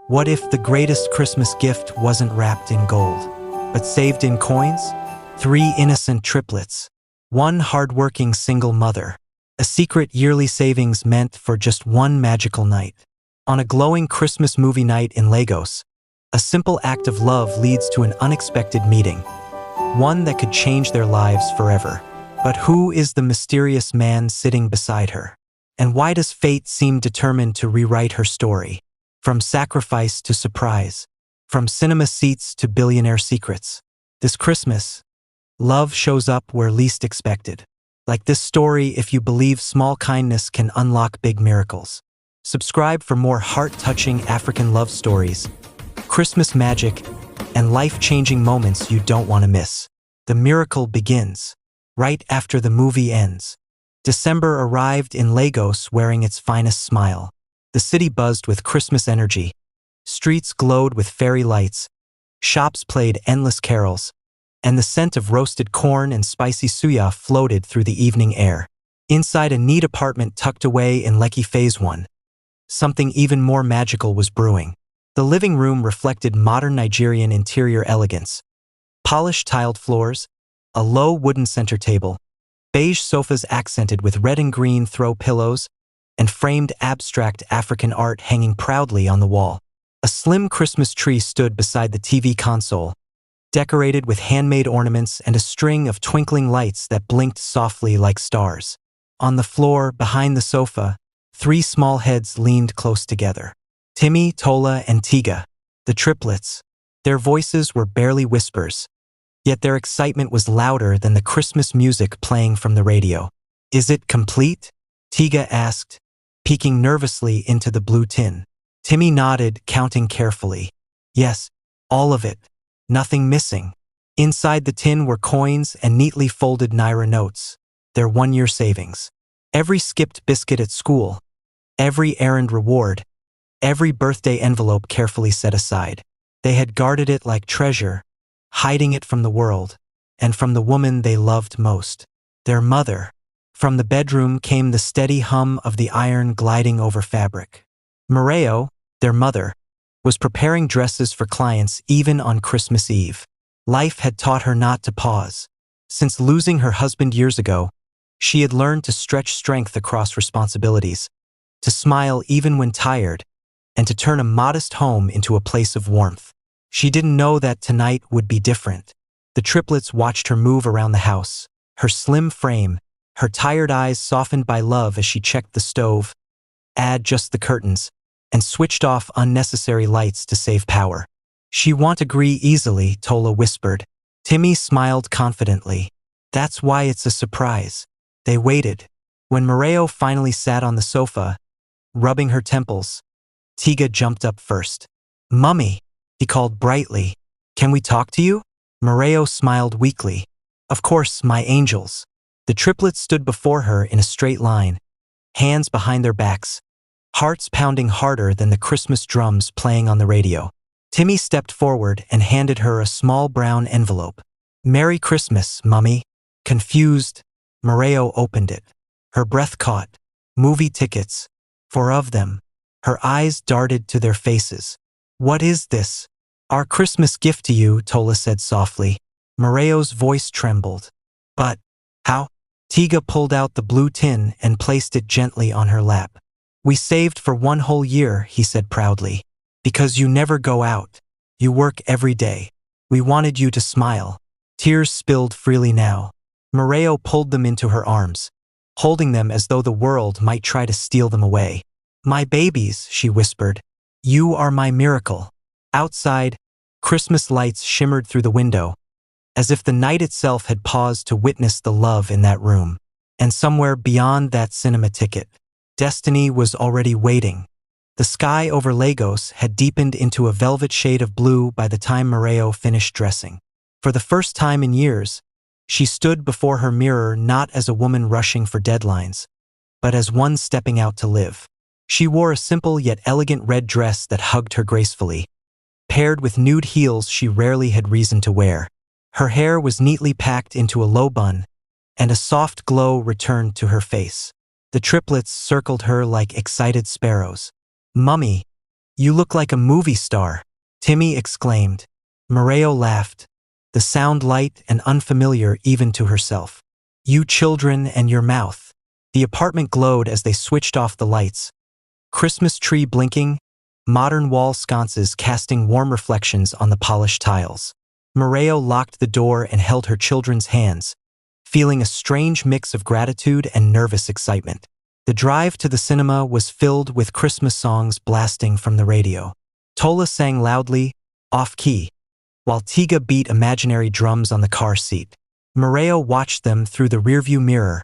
What if the greatest Christmas gift wasn't wrapped in gold, but saved in coins? 3 innocent triplets. 1 hard-working single mother. A secret yearly savings meant for just one magical night. On a glowing Christmas movie night in Lagos, a simple act of love leads to an unexpected meeting. One that could change their lives forever. But who is the mysterious man sitting beside her? And why does fate seem determined to rewrite her story? From sacrifice to surprise. From cinema seats to billionaire secrets. This Christmas, love shows up where least expected. Like this story, if you believe small kindness can unlock big miracles. Subscribe for more heart-touching African love stories, Christmas magic, and life-changing moments you don't want to miss. The miracle begins right after the movie ends. December arrived in Lagos wearing its finest smile. The city buzzed with Christmas energy. Streets glowed with fairy lights. Shops played endless carols. And the scent of roasted corn and spicy suya floated through the evening air. Inside a neat apartment tucked away in Lekki Phase 1, something even more magical was brewing. The living room reflected modern Nigerian interior elegance. Polished tiled floors, a low wooden center table, beige sofas accented with red and green throw pillows, and framed abstract African art hanging proudly on the wall. A slim Christmas tree stood beside the TV console, decorated with handmade ornaments and a string of twinkling lights that blinked softly like stars. On the floor, behind the sofa, 3 small heads leaned close together. Timmy, Tola, and Tiga, the triplets. Their voices were barely whispers, yet their excitement was louder than the Christmas music playing from the radio. "Is it complete?" Tiga asked, peeking nervously into the blue tin. Timmy nodded, counting carefully. "Yes, all of it. Nothing missing." Inside the tin were coins and neatly folded Naira notes, their 1-year savings. Every skipped biscuit at school, every errand reward, every birthday envelope carefully set aside. They had guarded it like treasure, hiding it from the world, and from the woman they loved most, their mother. From the bedroom came the steady hum of the iron gliding over fabric. Mareo, their mother, was preparing dresses for clients even on Christmas Eve. Life had taught her not to pause. Since losing her husband years ago, she had learned to stretch strength across responsibilities, to smile even when tired, and to turn a modest home into a place of warmth. She didn't know that tonight would be different. The triplets watched her move around the house, her slim frame, her tired eyes softened by love as she checked the stove, add just the curtains, and switched off unnecessary lights to save power. "She won't agree easily," Tola whispered. Timmy smiled confidently. "That's why it's a surprise." They waited. When Mareo finally sat on the sofa, rubbing her temples, Tiga jumped up first. "Mummy," he called brightly, "can we talk to you?" Mareo smiled weakly. "Of course, my angels." The triplets stood before her in a straight line, hands behind their backs, hearts pounding harder than the Christmas drums playing on the radio. Timmy stepped forward and handed her a small brown envelope. "Merry Christmas, Mummy." Confused, Mareo opened it. Her breath caught. Movie tickets. 4 of them. Her eyes darted to their faces. "What is this?" "Our Christmas gift to you," Tola said softly. Mareo's voice trembled. "But how?" Tiga pulled out the blue tin and placed it gently on her lap. "We saved for 1 whole year," he said proudly. "Because you never go out. You work every day. We wanted you to smile." Tears spilled freely now. Mareo pulled them into her arms, holding them as though the world might try to steal them away. "My babies," she whispered. "You are my miracle." Outside, Christmas lights shimmered through the window, as if the night itself had paused to witness the love in that room. And somewhere beyond that cinema ticket, destiny was already waiting. The sky over Lagos had deepened into a velvet shade of blue by the time Mareo finished dressing. For the first time in years, she stood before her mirror not as a woman rushing for deadlines, but as one stepping out to live. She wore a simple yet elegant red dress that hugged her gracefully, paired with nude heels she rarely had reason to wear. Her hair was neatly packed into a low bun, and a soft glow returned to her face. The triplets circled her like excited sparrows. "Mummy," You look like a movie star, Timmy exclaimed. Moreo laughed, the sound light and unfamiliar even to herself. You children and your mouth. The apartment glowed as they switched off the lights. Christmas tree blinking, modern wall sconces casting warm reflections on the polished tiles. Moreo locked the door and held her children's hands, feeling a strange mix of gratitude and nervous excitement. The drive to the cinema was filled with Christmas songs blasting from the radio. Tola sang loudly, off-key, while Tiga beat imaginary drums on the car seat. Moreo watched them through the rearview mirror,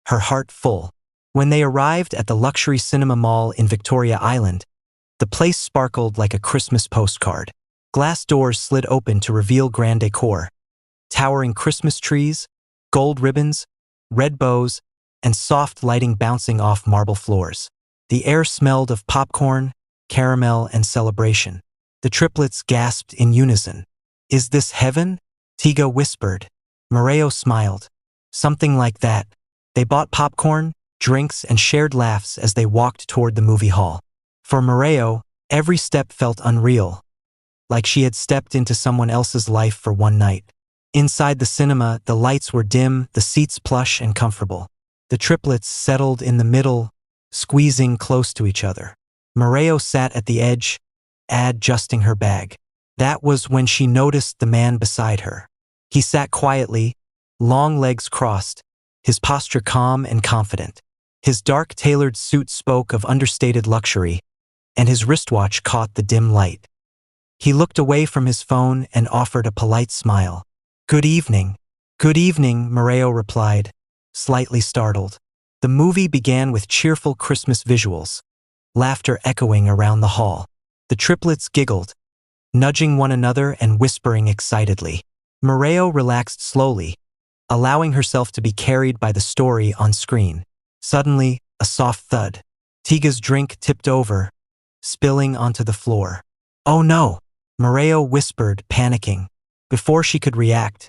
her heart full. When they arrived at the luxury cinema mall in Victoria Island, the place sparkled like a Christmas postcard. Glass doors slid open to reveal grand decor. Towering Christmas trees, gold ribbons, red bows, and soft lighting bouncing off marble floors. The air smelled of popcorn, caramel, and celebration. The triplets gasped in unison. Is this heaven? Tiga whispered. Moreo smiled. Something like that. They bought popcorn, drinks, and shared laughs as they walked toward the movie hall. For Moreo, every step felt unreal, like she had stepped into someone else's life for one night. Inside the cinema, the lights were dim, the seats plush and comfortable. The triplets settled in the middle, squeezing close to each other. Moreo sat at the edge, adjusting her bag. That was when she noticed the man beside her. He sat quietly, long legs crossed, his posture calm and confident. His dark tailored suit spoke of understated luxury, and his wristwatch caught the dim light. He looked away from his phone and offered a polite smile. Good evening. Good evening, Moreo replied, slightly startled. The movie began with cheerful Christmas visuals, laughter echoing around the hall. The triplets giggled, nudging one another and whispering excitedly. Moreo relaxed slowly, allowing herself to be carried by the story on screen. Suddenly, a soft thud. Tiga's drink tipped over, spilling onto the floor. Oh no, Moreo whispered, panicking. Before she could react,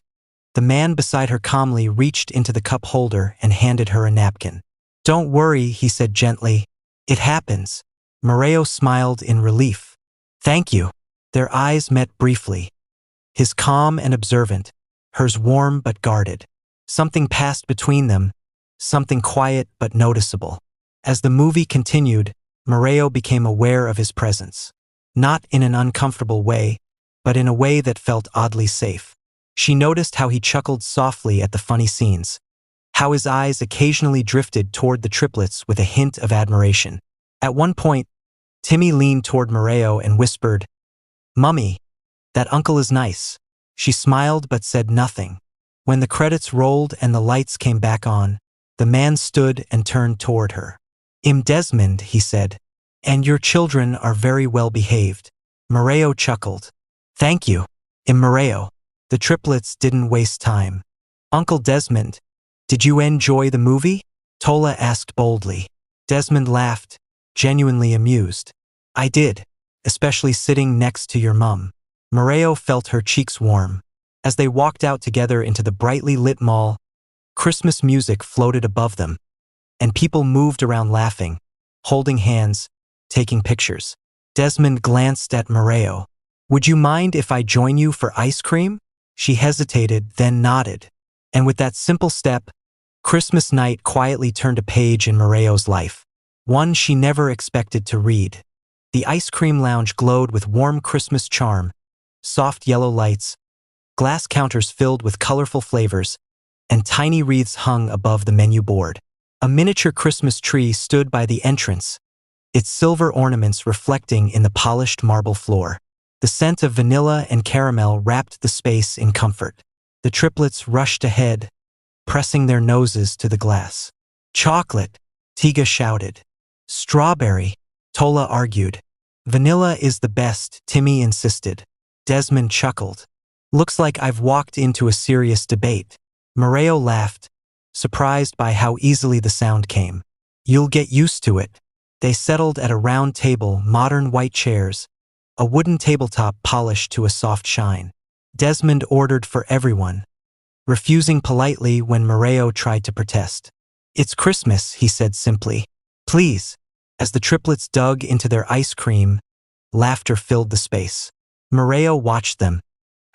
the man beside her calmly reached into the cup holder and handed her a napkin. Don't worry, he said gently. It happens. Moreo smiled in relief. Thank you. Their eyes met briefly. His calm and observant, hers warm but guarded. Something passed between them, something quiet but noticeable. As the movie continued, Moreo became aware of his presence. Not in an uncomfortable way, but in a way that felt oddly safe. She noticed how he chuckled softly at the funny scenes, how his eyes occasionally drifted toward the triplets with a hint of admiration. At one point, Timmy leaned toward Moreo and whispered, Mummy, that uncle is nice. She smiled but said nothing. When the credits rolled and the lights came back on, the man stood and turned toward her. I'm Desmond, he said, and your children are very well behaved. Moreo chuckled. Thank you. I'm Moreo. The triplets didn't waste time. Uncle Desmond, did you enjoy the movie? Tola asked boldly. Desmond laughed, genuinely amused. I did, especially sitting next to your mum. Moreo felt her cheeks warm. As they walked out together into the brightly lit mall, Christmas music floated above them, and people moved around laughing, holding hands, taking pictures. Desmond glanced at Moreo. Would you mind if I join you for ice cream? She hesitated, then nodded. And with that simple step, Christmas night quietly turned a page in Moreo's life, one she never expected to read. The ice cream lounge glowed with warm Christmas charm, soft yellow lights, glass counters filled with colorful flavors, and tiny wreaths hung above the menu board. A miniature Christmas tree stood by the entrance, its silver ornaments reflecting in the polished marble floor. The scent of vanilla and caramel wrapped the space in comfort. The triplets rushed ahead, pressing their noses to the glass. Chocolate, Tiga shouted. Strawberry, Tola argued. Vanilla is the best, Timmy insisted. Desmond chuckled. Looks like I've walked into a serious debate. Moreo laughed, surprised by how easily the sound came. You'll get used to it. They settled at a round table, modern white chairs, a wooden tabletop polished to a soft shine. Desmond ordered for everyone, refusing politely when Moreo tried to protest. It's Christmas, he said simply. Please. As the triplets dug into their ice cream, Laughter filled the space. Moreo watched them,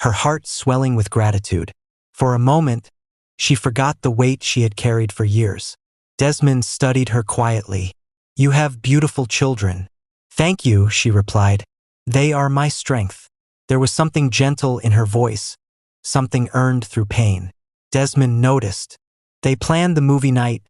her heart swelling with gratitude. For a moment, she forgot the weight she had carried for years. Desmond studied her quietly. "You have beautiful children." "Thank you," she replied. "They are my strength." There was something gentle in her voice, something earned through pain. Desmond noticed. They planned the movie night.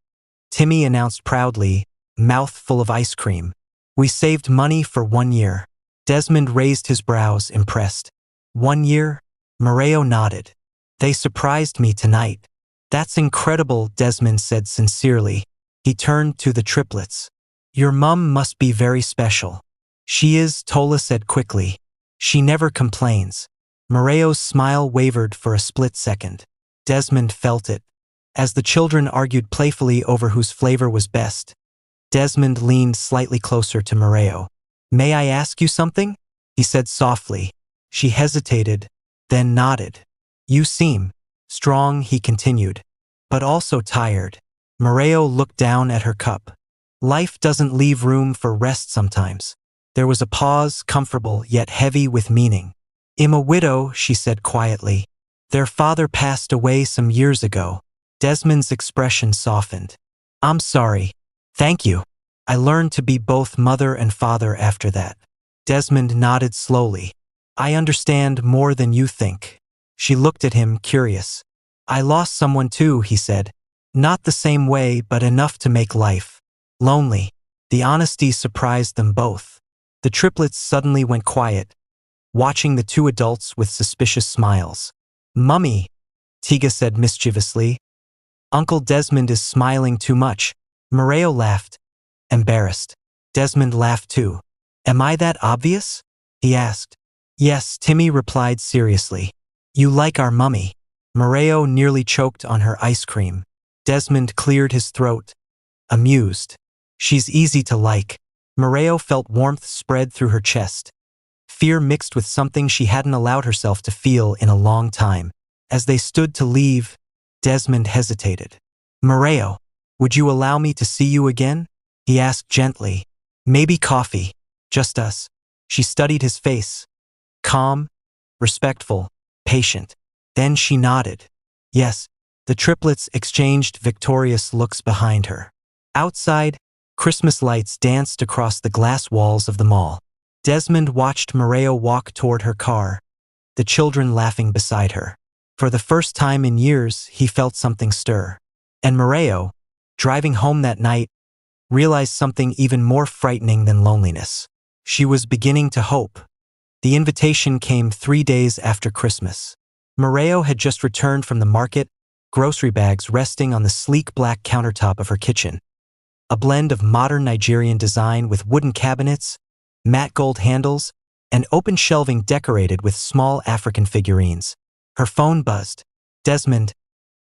Timmy announced proudly, mouth full of ice cream. "We saved money for 1 year." Desmond raised his brows, impressed. "1 year?" Moreo nodded. "They surprised me tonight." "That's incredible," Desmond said sincerely. He turned to the triplets. "Your mum must be very special." "She is," Tola said quickly. "She never complains." Moreo's smile wavered for a split second. Desmond felt it. As the children argued playfully over whose flavor was best, Desmond leaned slightly closer to Moreo. "May I ask you something?" he said softly. She hesitated, then nodded. "You seem strong," he continued, "but also tired." Moreo looked down at her cup. "Life doesn't leave room for rest sometimes." There was a pause, comfortable yet heavy with meaning. "I'm a widow," she said quietly. "Their father passed away some years ago." Desmond's expression softened. "I'm sorry." "Thank you. I learned to be both mother and father after that." Desmond nodded slowly. "I understand more than you think." She looked at him, curious. "I lost someone too," he said. "Not the same way, but enough to make life lonely." The honesty surprised them both. The triplets suddenly went quiet, watching the two adults with suspicious smiles. "Mummy," Tiga said mischievously. "Uncle Desmond is smiling too much." Moreo laughed, embarrassed. Desmond laughed too. "Am I that obvious?" he asked. "Yes," Timmy replied seriously. "You like our mummy." Moreo nearly choked on her ice cream. Desmond cleared his throat, amused. "She's easy to like." Moreo felt warmth spread through her chest. Fear mixed with something she hadn't allowed herself to feel in a long time. As they stood to leave, Desmond hesitated. "Moreo, would you allow me to see you again?" he asked gently. "Maybe coffee. Just us." She studied his face. Calm, respectful, patient. Then she nodded. Yes. The triplets exchanged victorious looks behind her. Outside, Christmas lights danced across the glass walls of the mall. Desmond watched Moreo walk toward her car, the children laughing beside her. For the first time in years, he felt something stir. And Moreo, driving home that night, realized something even more frightening than loneliness. She was beginning to hope. The invitation came 3 days after Christmas. Moreo had just returned from the market, grocery bags resting on the sleek black countertop of her kitchen. A blend of modern Nigerian design with wooden cabinets, matte gold handles, and open shelving decorated with small African figurines. Her phone buzzed. "Desmond."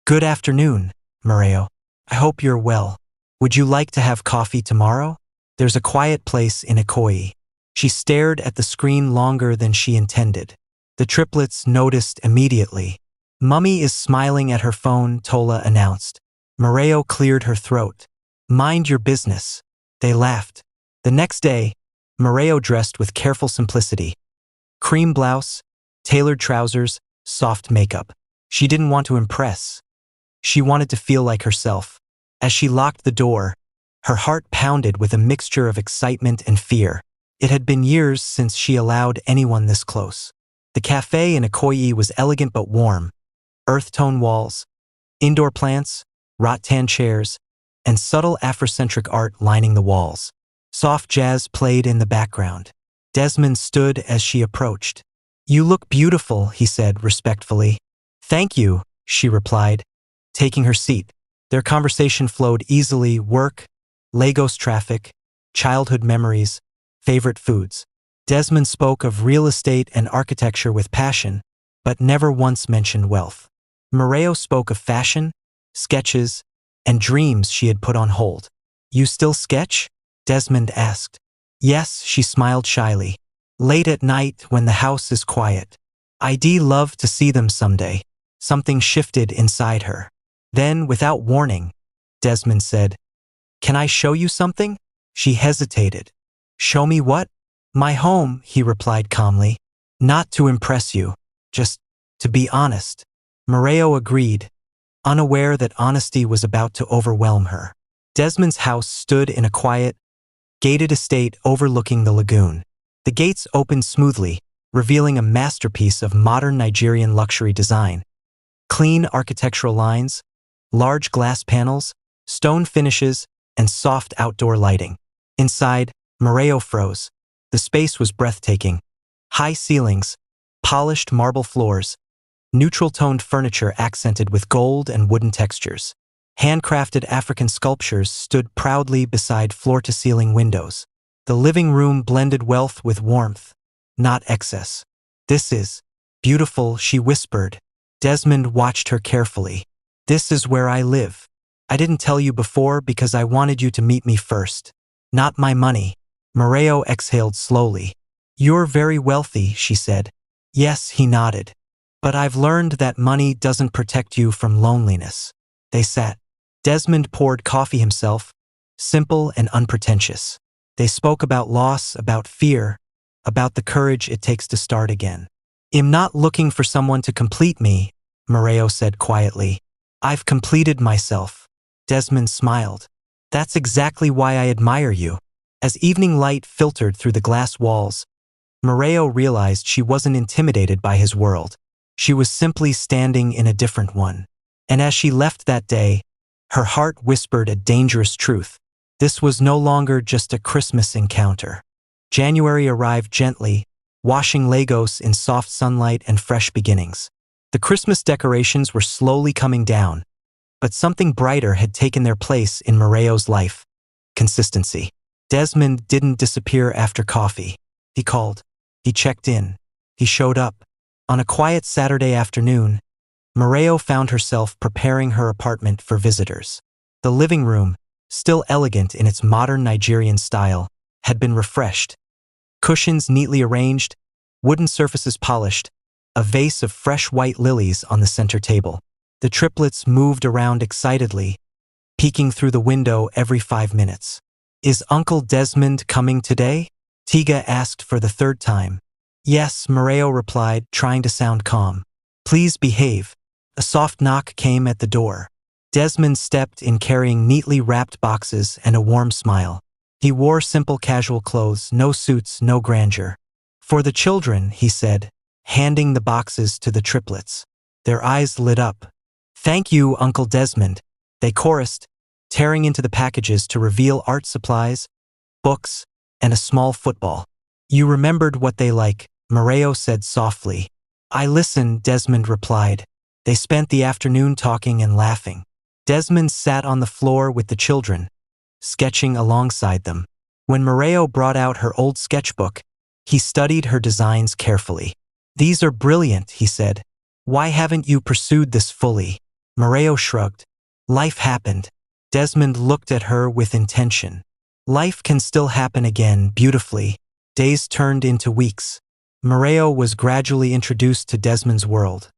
"Good afternoon, Moreo. I hope you're well. Would you like to have coffee tomorrow? There's a quiet place in Ikoyi." She stared at the screen longer than she intended. The triplets noticed immediately. "Mummy is smiling at her phone," Tola announced. Moreo cleared her throat. "Mind your business." They laughed. The next day, Moreo dressed with careful simplicity. Cream blouse, tailored trousers, soft makeup. She didn't want to impress. She wanted to feel like herself. As she locked the door, her heart pounded with a mixture of excitement and fear. It had been years since she allowed anyone this close. The cafe in Ikoyi was elegant but warm. Earth-tone walls, indoor plants, rattan chairs, and subtle Afrocentric art lining the walls. Soft jazz played in the background. Desmond stood as she approached. "You look beautiful," he said respectfully. "Thank you," she replied, taking her seat. Their conversation flowed easily: work, Lagos traffic, childhood memories, favorite foods. Desmond spoke of real estate and architecture with passion, but never once mentioned wealth. Moreo spoke of fashion, sketches, and dreams she had put on hold. "You still sketch?" Desmond asked. "Yes," she smiled shyly. "Late at night when the house is quiet. I'd love to see them someday." Something shifted inside her. Then, without warning, Desmond said, "Can I show you something?" She hesitated. "Show me what?" My home, he replied calmly. Not to impress you, just to be honest. Moreo agreed, unaware that honesty was about to overwhelm her. Desmond's house stood in a quiet, gated estate overlooking the lagoon. The gates opened smoothly, revealing a masterpiece of modern Nigerian luxury design. Clean architectural lines, large glass panels, stone finishes, and soft outdoor lighting. Inside, Moreo froze. The space was breathtaking. High ceilings, polished marble floors, neutral-toned furniture accented with gold and wooden textures. Handcrafted African sculptures stood proudly beside floor-to-ceiling windows. The living room blended wealth with warmth, not excess. This is beautiful, she whispered. Desmond watched her carefully. This is where I live. I didn't tell you before because I wanted you to meet me first. Not my money. Moreo exhaled slowly. You're very wealthy, she said. Yes, he nodded. But I've learned that money doesn't protect you from loneliness. They sat. Desmond poured coffee himself, simple and unpretentious. They spoke about loss, about fear, about the courage it takes to start again. I'm not looking for someone to complete me, Moreo said quietly. I've completed myself. Desmond smiled. That's exactly why I admire you. As evening light filtered through the glass walls, Moreo realized she wasn't intimidated by his world. She was simply standing in a different one. And as she left that day, her heart whispered a dangerous truth. This was no longer just a Christmas encounter. January arrived gently, washing Lagos in soft sunlight and fresh beginnings. The Christmas decorations were slowly coming down, but something brighter had taken their place in Moreo's life. Consistency. Desmond didn't disappear after coffee. He called. He checked in. He showed up. On a quiet Saturday afternoon, Moreo found herself preparing her apartment for visitors. The living room, still elegant in its modern Nigerian style, had been refreshed. Cushions neatly arranged, wooden surfaces polished, a vase of fresh white lilies on the center table. The triplets moved around excitedly, peeking through the window every 5 minutes. Is Uncle Desmond coming today? Tiga asked for the third time. Yes, Moreo replied, trying to sound calm. Please behave. A soft knock came at the door. Desmond stepped in carrying neatly wrapped boxes and a warm smile. He wore simple casual clothes, no suits, no grandeur. For the children, he said, handing the boxes to the triplets. Their eyes lit up. Thank you, Uncle Desmond, they chorused, tearing into the packages to reveal art supplies, books, and a small football. You remembered what they like, Moreo said softly. I listened, Desmond replied. They spent the afternoon talking and laughing. Desmond sat on the floor with the children, sketching alongside them. When Moreo brought out her old sketchbook, he studied her designs carefully. These are brilliant, he said. Why haven't you pursued this fully? Moreo shrugged. Life happened. Desmond looked at her with intention. Life can still happen again, beautifully. Days turned into weeks. Moreo was gradually introduced to Desmond's world.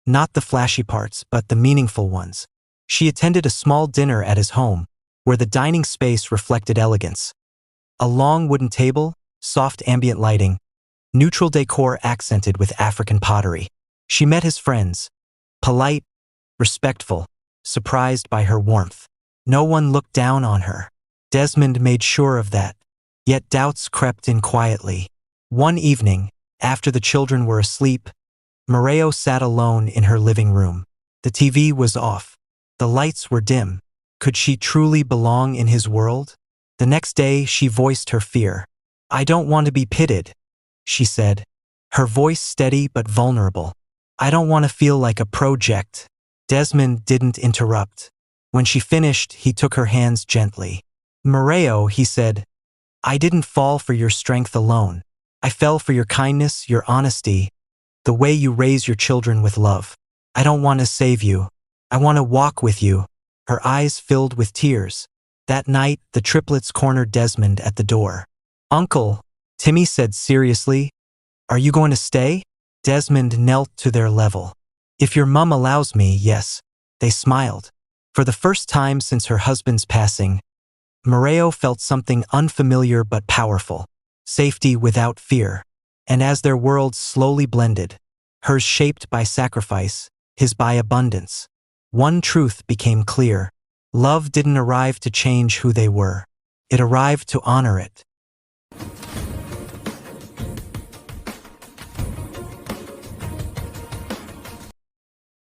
Not the flashy parts, but the meaningful ones. She attended a small dinner at his home, where the dining space reflected elegance. A long wooden table, soft ambient lighting, neutral decor accented with African pottery. She met his friends, polite, respectful, surprised by her warmth. No one looked down on her. Desmond made sure of that. Yet doubts crept in quietly. One evening, after the children were asleep, Moreo sat alone in her living room. The TV was off. The lights were dim. Could she truly belong in his world? The next day, she voiced her fear. I don't want to be pitted, she said, her voice steady but vulnerable. I don't want to feel like a project. Desmond didn't interrupt. When she finished, he took her hands gently. Moreo, he said, I didn't fall for your strength alone. I fell for your kindness, your honesty, the way you raise your children with love. I don't want to save you. I want to walk with you. Her eyes filled with tears. That night, the triplets cornered Desmond at the door. Uncle, Timmy said seriously, are you going to stay? Desmond knelt to their level. If your mum allows me, yes. They smiled. For the first time since her husband's passing, Moreo felt something unfamiliar but powerful. safety without fear. And as their worlds slowly blended, hers shaped by sacrifice, his by abundance, one truth became clear. Love didn't arrive to change who they were. It arrived to honor it.